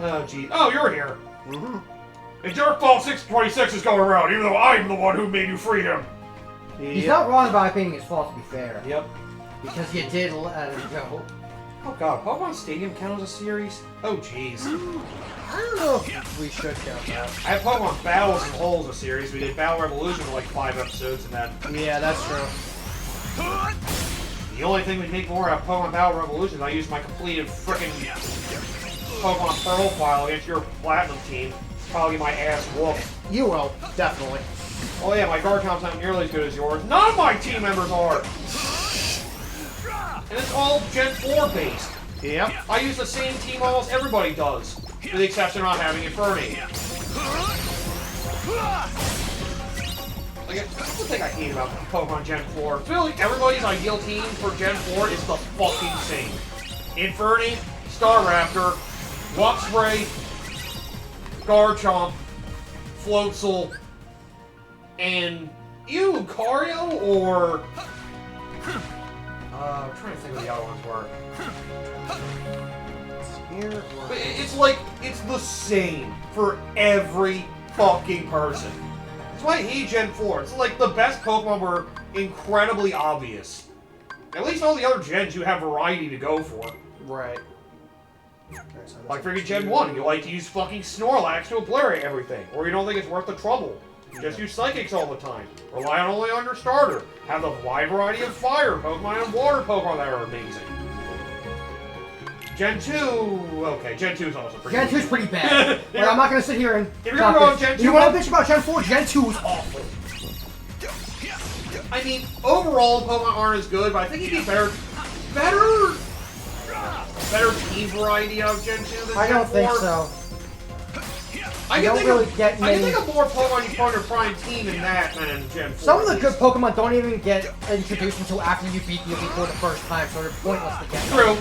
Oh, geez. Oh, you're here. Mm-hmm. It's your fault 626 is going around, even though I'm the one who made you free him. He's not wrong about it being his fault, to be fair. Yep. Because you did let him go. Oh god, Pokemon Stadium count as a series? Oh jeez. I don't know if we should count that. I have Pokemon Battles and Holes a series. We did Battle Revolution for like 5 episodes and then... Yeah, that's true. The only thing we make more out of Pokemon Battle Revolution is I use my completed frickin' Pokemon Pearl file against your Platinum team. Probably get my ass whooped. You will, definitely. Oh yeah, my guard count's not nearly as good as yours. None of my team members are! And it's all Gen 4 based. Yep. I use the same team almost everybody does, with the exception of not having Inferni. Like, that's the thing I hate about Pokemon Gen 4. I feel like everybody's ideal team for Gen 4 is the fucking same. Inferni, Staraptor, Luxray, Garchomp, Floatzel, and Lucario, or... I'm trying to think what the other ones were. Here, But it's like, it's the same for every fucking person. That's why I hate Gen 4. It's like the best Pokemon were incredibly obvious. At least all the other gens you have variety to go for. right. Like freaking Gen 1, you like to use fucking Snorlax to obliterate everything. Or you don't think it's worth the trouble. Just use Psychics all the time. Rely only on your starter. Have a wide variety of fire Pokemon and water Pokemon that are amazing. Gen 2... Okay, Gen 2 is also pretty Gen 2 is pretty bad. Like, I'm not gonna sit here and... If you're gonna go on Gen 2... You want to bitch about Gen 4? Gen 2 is awful. I mean, overall, Pokemon aren't as good, but I think you'd be better team variety out of Gen 2 than Gen 4. I don't think so. I don't can really think get of, I can many- think of more Pokemon you put on your prime team in that than in Gen 4. Some of the good Pokemon don't even get introduced until after you beat the Elite Four the first time, so they're pointless to get. True.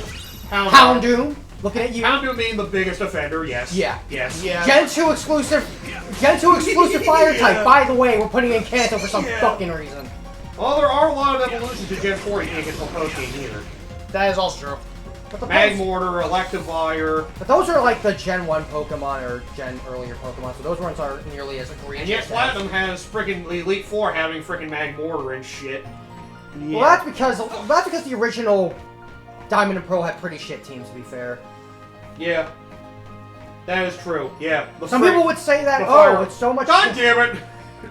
Houndoom, looking at you. Houndoom being the biggest offender, yes. Yeah. Yes. Yeah. Gen 2 exclusive fire type. Yeah. By the way, we're putting in Kanto for some Yeah. fucking reason. Well, there are a lot of evolutions to Gen 4 you can't get till post-game either. That is also true. But, Magmortar, Electivire, but those are like the Gen 1 Pokemon or Gen earlier Pokemon, so those ones aren't nearly as egregious. and yet as- Platinum has frickin' the Elite Four having frickin' Magmortar and shit. Yeah. Well, that's because the original Diamond and Pearl had pretty shit teams, to be fair. Yeah. That is true, yeah. Some people would say that, the fire- oh, it's so much... God damn it!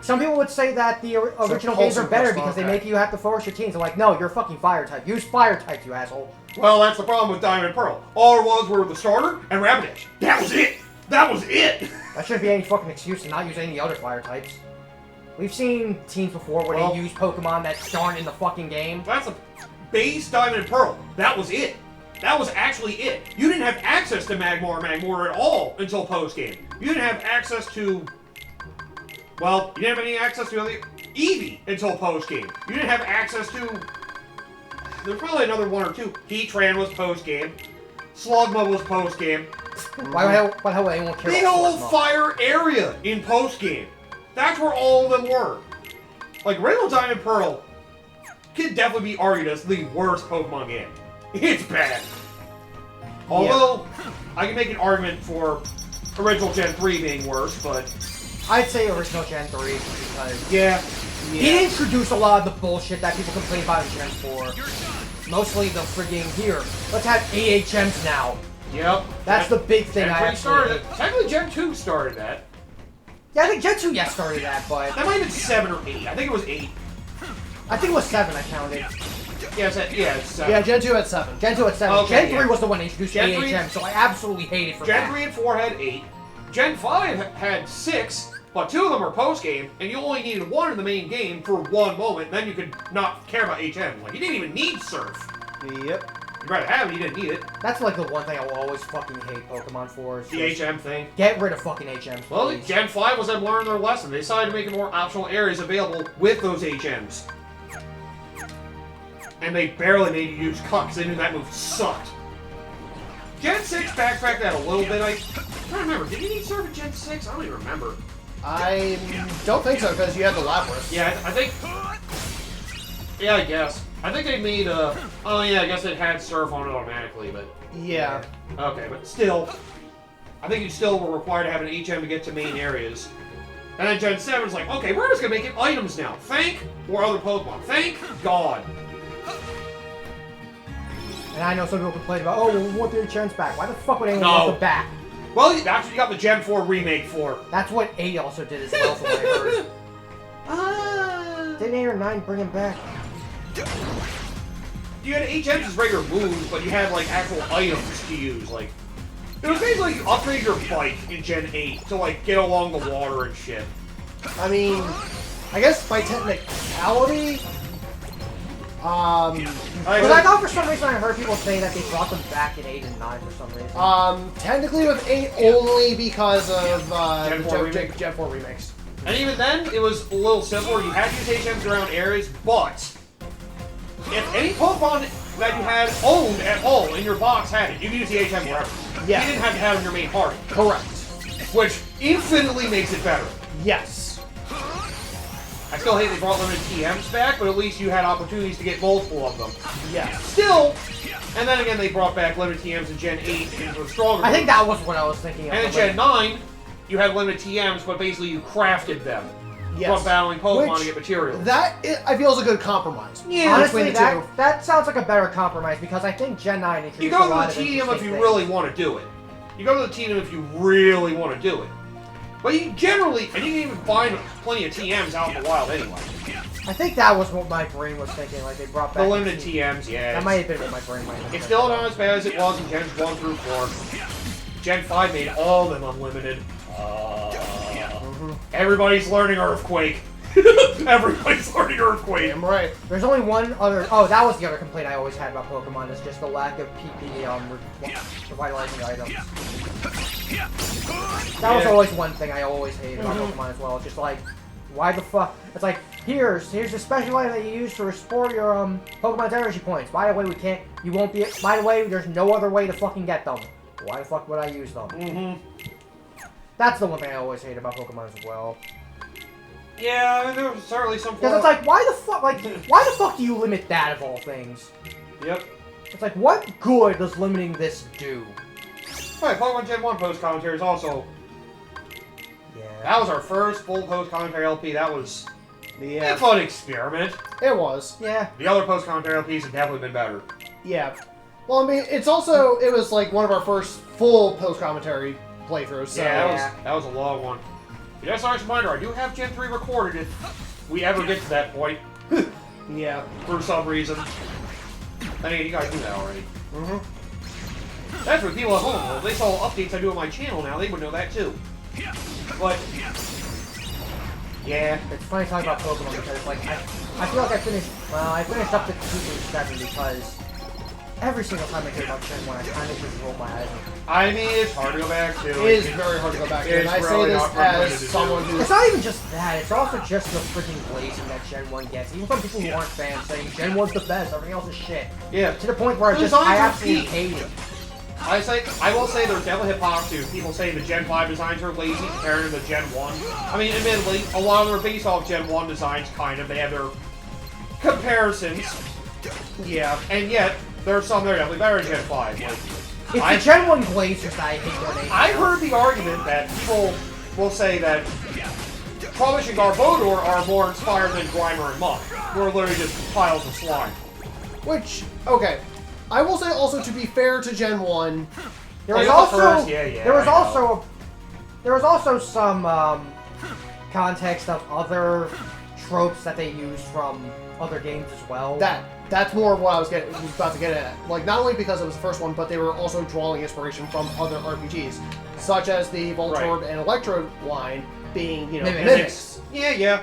Some people would say that the original games are better because they make you have to force your teams. I'm like, no, you're a fucking fire type. Use fire types, you asshole. Well, that's the problem with Diamond and Pearl. All there was were the starter and Rapidash. That was it! That was it! That shouldn't be any fucking excuse to not use any other fire types. We've seen teams before where Well- they use Pokemon that aren't in the fucking game. That's a base Diamond and Pearl. That was it. That was actually it. You didn't have access to Magmortar at all until post-game. You didn't have access to... Well, you didn't have any access to Eevee until post-game. You didn't have access to... There's probably another one or two. Heatran was post-game. Slugma was post-game. Why the hell would anyone care The about whole Slugma? fire area in post-game. That's where all of them were. Like, original Diamond and Pearl could definitely be argued as the worst Pokemon game. It's bad. Although, I can make an argument for original Gen 3 being worse, but... I'd say original Gen 3 because Yeah. he introduced a lot of the bullshit that people complain about in Gen 4. Mostly the frigging here. Let's have AHMs now. Yep. That's the big thing Gen I 3 actually started hate. it. Technically, Gen 2 started that. Yeah, I think Gen 2 started that, but That might have been 7 or 8. I think it was 8. I think it was 7 I counted. Yeah, it's 7. Yeah, Gen 2 had 7. Gen 2 at 7. Okay, Gen 3 yeah. was the one that introduced Gen 3 AHM, so I absolutely hate it for Gen that. 3 and 4 had 8. Gen 5 had 6, but 2 of them are post-game, and you only needed 1 in the main game for 1 moment, then you could not care about HM. Like, you didn't even need Surf. Yep. You'd rather have it, you didn't need it. That's like the one thing I will always fucking hate Pokemon for. Is The just HM thing. get rid of fucking HMs, Well, please. Gen 5 was them learning their lesson. They decided to make more optional areas available with those HMs. And they barely made you use Cut because they knew that move sucked. Gen 6 backtracked that a little bit. I'm trying to remember. Did you need Surf in Gen 6? I don't even remember. I don't think so, because you had the Lapras. Yeah, I think... Yeah, I guess. I think they made oh yeah, I guess it had Surf on it automatically, but... Yeah. Okay, but still... I think you still were required to have an HM to get to main areas. And then Gen 7's like, okay, we're just gonna make it items now. Thank or other Pokemon. Thank God. And I know some people complain about, oh, well, we want the HMs back. Why the fuck would anyone No. want them back? Well, that's what you got the Gen 4 remake for. That's what 8 also did as well, from what I heard. Didn't 8 or 9 bring him back? You had HMs as regular moves, but you had, like, actual items to use. Like, it was basically like you upgrade your bike in Gen 8 to, like, get along the water and shit. I mean, I guess by technicality, But I thought for some reason I heard people say that they brought them back in 8 and 9 for some reason. technically with 8 only because of Gen 4 remake. Gen 4 remakes. And even then, it was a little simpler. You had to use HMs around areas, but if any Pokemon that you had owned at all in your box had it, you could use the HM wherever. Yeah. You didn't have to have it in your main party. Correct. Which infinitely makes it better. Yes. I still hate they brought limited TMs back, but at least you had opportunities to get multiple of them. Yes. Still, and then again they brought back limited TMs in Gen 8 into a stronger I think that was what I was thinking of. And in Gen 9, you had limited TMs, but basically you crafted them Yes. from battling Pokemon Which, to get materials. I feel is a good compromise. Yeah, honestly, between the two. that sounds like a better compromise because I think Gen 9 introduced You a go lot to the of TM if interesting you things. really want to do it. You go to the TM if you really want to do it. But you generally, and you can even find plenty of TMs out in the wild anyway. I think that was what my brain was thinking, like they brought back The limited TMs, yeah. That might have been what my brain might have It's been. still not as bad as it was in Gens 1 through 4. Gen 5 made all of them unlimited. Everybody's learning Earthquake. Everybody's learning Earthquake. Damn right. There's only one other. Oh, that was the other complaint I always had about Pokemon is just the lack of PP revitalizing items. That was always one thing I always hated about Pokemon as well. It's just like, why the fuck? It's like, here's a special item that you use to restore your Pokemon's energy points. By the way, we can't. You won't be. By the way, there's no other way to fucking get them. Why the fuck would I use them? That's the one thing I always hate about Pokemon as well. Yeah, I mean, there was certainly some. Because it's like, why the fuck do you limit that of all things? Yep. It's like, what good does limiting this do? Right, Pokemon Gen 1 post commentary is also. Yeah. That was our first full post commentary LP. That was Yeah. a fun experiment. It was. Yeah. The other post commentary LPs have definitely been better. Yeah. Well, I mean, it was like one of our first full post-commentary playthroughs, so... Yeah, that was a long one. Yes, nice reminder, I do have Gen 3 recorded if we ever get to that point. Yeah. For some reason. I mean, you guys knew that already. That's for people at home. Well, if they saw updates I do on my channel now, they would know that too. But, yeah. It's funny talking about Pokemon because it's like, I feel like I finished up to 2 through 7 because every single time I hear about Gen 1, I kind of just roll my eyes. I mean, it's hard to go back to. It is very hard to go back to, and It's I say really this not permitted as to someone do. who's... It's not even just that, it's also just the freaking glazing that Gen 1 gets. Even from people who aren't fans saying Gen 1's the best, everything else is shit. Yeah. To the point where The I designs are absolutely peak. hate it. I will say there's definitely hypocrisy. People say the Gen 5 designs are lazy compared to the Gen 1. I mean, admittedly, a lot of them are based off Gen 1 designs, kind of. They have their comparisons. Yeah, and yet, there are some that are definitely better than Gen 5. Like, It's the Gen 1 glazers that I hate more than anything I've else. heard the argument that people will say that Trubbish and Garbodor are more inspired than Grimer and Muck, who are literally just piles of slime. Which, okay. I will say also, to be fair to Gen 1... There was the also first, yeah, there was I also some context of other tropes that they used from other games as well. That's more what I was about to get at. Like, not only because it was the first one, but they were also drawing inspiration from other RPGs, such as the Voltorb and Electrode line being, you know, mimics. Yeah.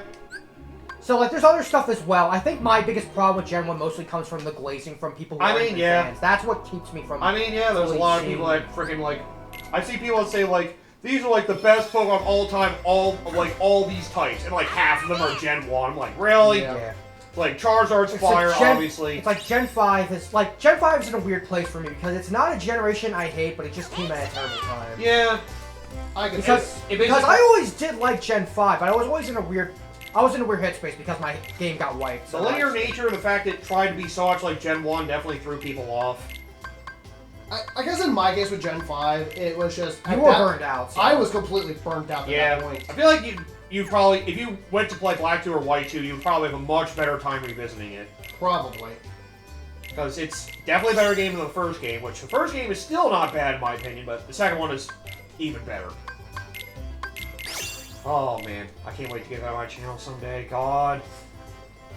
So, like, there's other stuff as well. I think my biggest problem with Gen 1 mostly comes from the glazing from people who aren't even fans. That's what keeps me from... I mean, yeah, there's a lot of people that freaking, like... I see people that say, like, these are, like, the best Pokemon of all time, all these types, and, like, half of them are Gen 1. I'm like, really? Yeah. Like, Charizard's It's fire, like obviously. It's like Gen 5 is... Like, Gen 5 is in a weird place for me because it's not a generation I hate, but it just came at a terrible time. Yeah. Because I always did like Gen 5, but I was always in a weird... I was in a weird headspace because my game got wiped. The linear nature and the fact that it tried to be so much like Gen 1 definitely threw people off. I guess in my case with Gen 5, it was just... You were burned out. So. I was completely burnt out at that point. I feel like you probably, if you went to play Black 2 or White 2, you'd probably have a much better time revisiting it. Probably. Because it's definitely a better game than the first game, which the first game is still not bad in my opinion, but the second one is even better. Oh man, I can't wait to get that on my channel someday. God.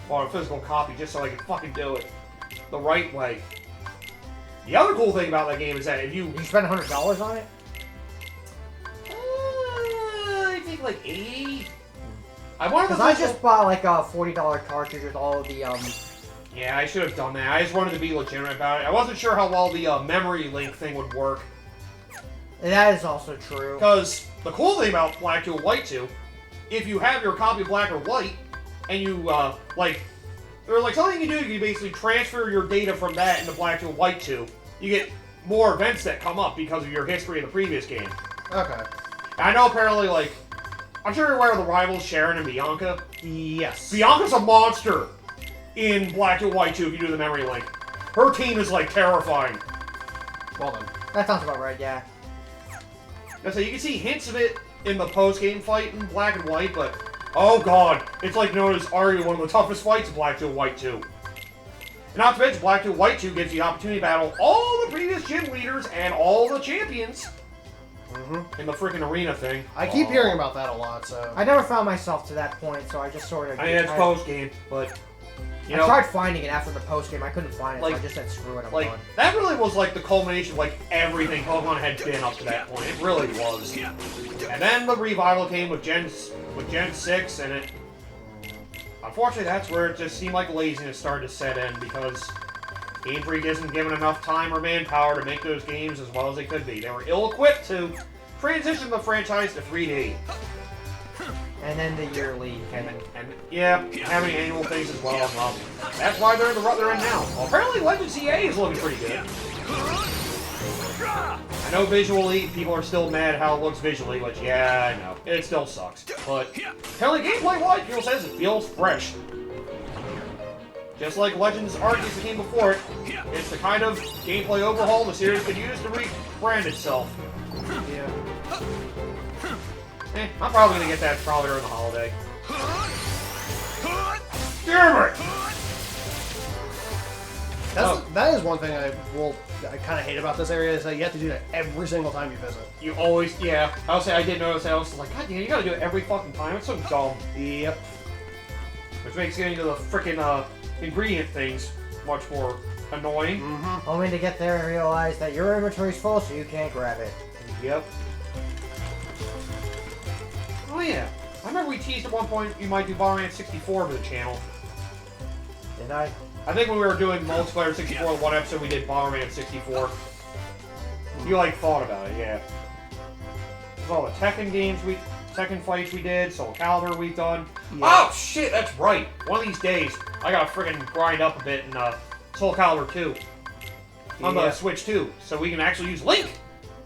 Bought a physical copy just so I can fucking do it the right way. The other cool thing about that game is that if you... Did you spend $100 on it? I think like 80. I wanted Because I just bought like a $40 cartridge with all of the Yeah, I should have done that. I just wanted to be legitimate about it. I wasn't sure how well the memory link thing would work. That is also true. Because the cool thing about Black 2 and White 2, if you have your copy of Black or White, and you, there's like something you can do, you can basically transfer your data from that into Black 2 and White 2. You get more events that come up because of your history in the previous game. Okay. And I know apparently, like, I'm sure you're aware of the rivals Sharon and Bianca. Yes. Bianca's a monster in Black 2 and White 2 if you do the memory link. Her team is, like, terrifying. Well then. That sounds about right, yeah. Now, so you can see hints of it in the post-game fight in Black and White, but oh god, it's like known as arguably one of the toughest fights in Black 2 and White 2. And not to mention, Black 2 and White 2 gives you the opportunity to battle all the previous gym leaders and all the champions in the freaking arena thing. I keep hearing about that a lot, so... I never found myself to that point, so I just sort of... I mean, it's post-game, but... I tried finding it after the post-game, I couldn't find it, so I just said screw it, I'm done. That really was like the culmination of like everything Pokemon had been up to that point. It really was. And then the revival came with Gen 6, and it... Unfortunately, that's where it just seemed like laziness started to set in, because Game Freak isn't given enough time or manpower to make those games as well as they could be. They were ill-equipped to transition the franchise to 3D. And then the yearly. And yeah, having annual things as well. Well, that's why they're in the rut they're in now. Well, apparently Legends EA is looking pretty good. I know visually, people are still mad how it looks visually, but yeah, I know. It still sucks. But apparently gameplay-wise, people says it feels fresh. Just like Legends Arceus that came before it, it's the kind of gameplay overhaul the series could use to rebrand itself. Yeah. I'm probably gonna get that probably during the holiday. Damn it! That is one thing I kind of hate about this area, is that you have to do that every single time you visit. You always, yeah. I'll say I did notice that. I was like, God damn, you gotta do it every fucking time. It's so dumb. Yep. Which makes getting to the frickin' ingredient things much more annoying. Only to get there and realize that your inventory's full, so you can't grab it. Yep. Oh yeah. I remember we teased at one point you might do Bomberman 64 for the channel. Did I? I think when we were doing Multiplayer 64, one episode we did Bomberman 64. You like thought about it, yeah. There's all the Tekken games Tekken fights we did, Soul Calibur we've done. Yeah. Oh shit, that's right. One of these days, I gotta friggin' grind up a bit in Soul Calibur 2. On the Switch 2, so we can actually use Link.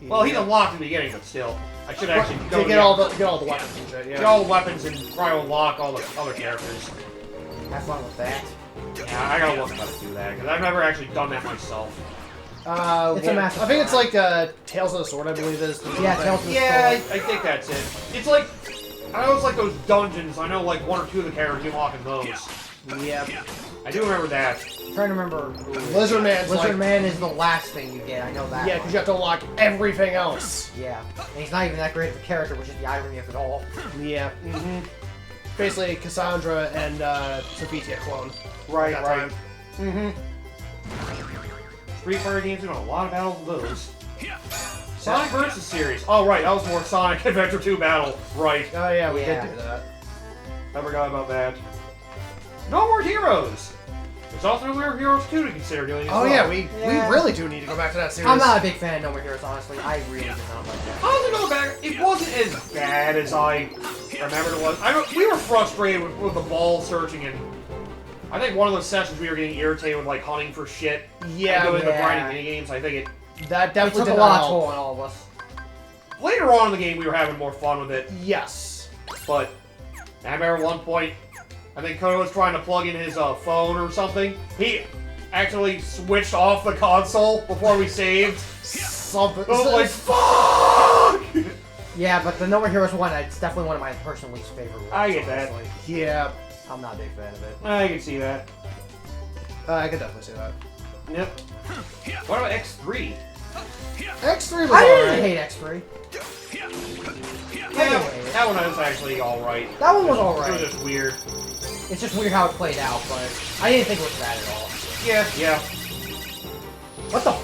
Yeah. Well, he's unlocked in the beginning, but still. I should actually go get all the weapons and shit, yeah. Get all the weapons and try to unlock all the other characters. Have fun with that. Yeah, I gotta look how to do that, because I've never actually done that myself. It's a massive I think it's like Tales of the Sword, I believe is. Yeah, Tales of the Sword. Yeah, I think that's it. It's like, I know it's like those dungeons. I know like one or two of the characters you unlock in those. Yep. I do remember that. I'm trying to remember. Lizard Man is the last thing you get. I know that. Yeah, because you have to unlock everything else. Yeah, and he's not even that great of a character, which is the irony of it all. Yeah. Basically, Cassandra and Sophitia clone. Right. Street Fighter games, we know a lot of battles of those. Sonic vs. Series. Oh, right, that was more Sonic Adventure 2 battle. Right. Oh, yeah, we did do that. I forgot about that. No More Heroes! There's also No More Heroes 2 to consider doing as well. Yeah, we really do need to go back to that series. I'm not a big fan of No More Heroes, honestly. I really did not like that. Honestly, going back, it wasn't as bad as I remembered it was. We were frustrated with the ball searching, and I think one of those sessions we were getting irritated with, like, hunting for shit. Yeah, and doing the grinding minigames. I think that definitely took a lot toll on all of us. Later on in the game, we were having more fun with it. Yes. But I remember at one point, I think Kodo was trying to plug in his phone or something. actually switched off the console before we saved. Something. I was like, fuck! Yeah, but the No More Heroes 1, it's definitely one of my personal least favorite ones. I get that. honestly. Yeah, I'm not a big fan of it. I can see that. I can definitely see that. Yep. What about X3? X3 was I didn't alright. hate X3. Yeah, that one was actually alright. That one was It alright. was just weird. It's just weird how it played out, but I didn't think it was bad at all. Yeah. What the?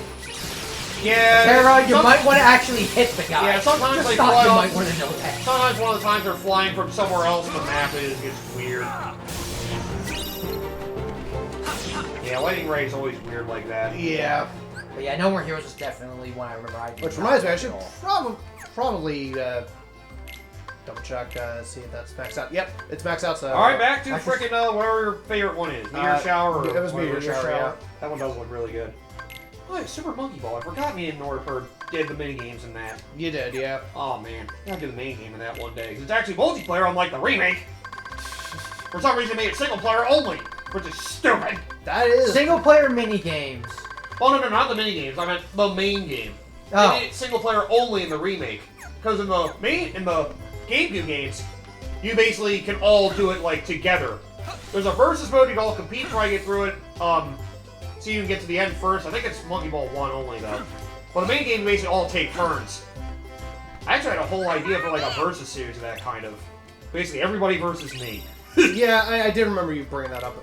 Yeah. Terra, you might want to actually hit the guy. Yeah, sometimes Just they stop, fly you off. might want to know that. Sometimes one of the times they're flying from somewhere else on the map it gets weird. Yeah, Lightning Ray is always weird like that. Yeah. But yeah, No More Heroes is definitely one I remember. Which reminds me, I should probably double check, see if that's maxed out. Yep, it's maxed out. So. Alright, back to I just- frickin' whatever your favorite one is. Meteor Shower? Or it was whatever Meteor Shower, yeah. That one does look really good. Oh, yeah, Super Monkey Ball. I forgot me and Nordberg did the minigames in that. You did, yeah. Oh man, I gotta do the main game in that one day. 'Cause it's actually multiplayer unlike the remake. For some reason they made it single player only, which is stupid. That is. Single player mini games. Oh no, not the minigames, I meant the main game. Oh. They made it single player only in the remake. Because in the GameCube games, you basically can all do it like together. There's a versus mode, you can all compete, try to get through it. So you can get to the end first. I think it's Monkey Ball 1 only though. But the main game, you basically all take turns. I actually had a whole idea for like a versus series of that kind of. Basically, everybody versus me. Yeah, I did remember you bringing that up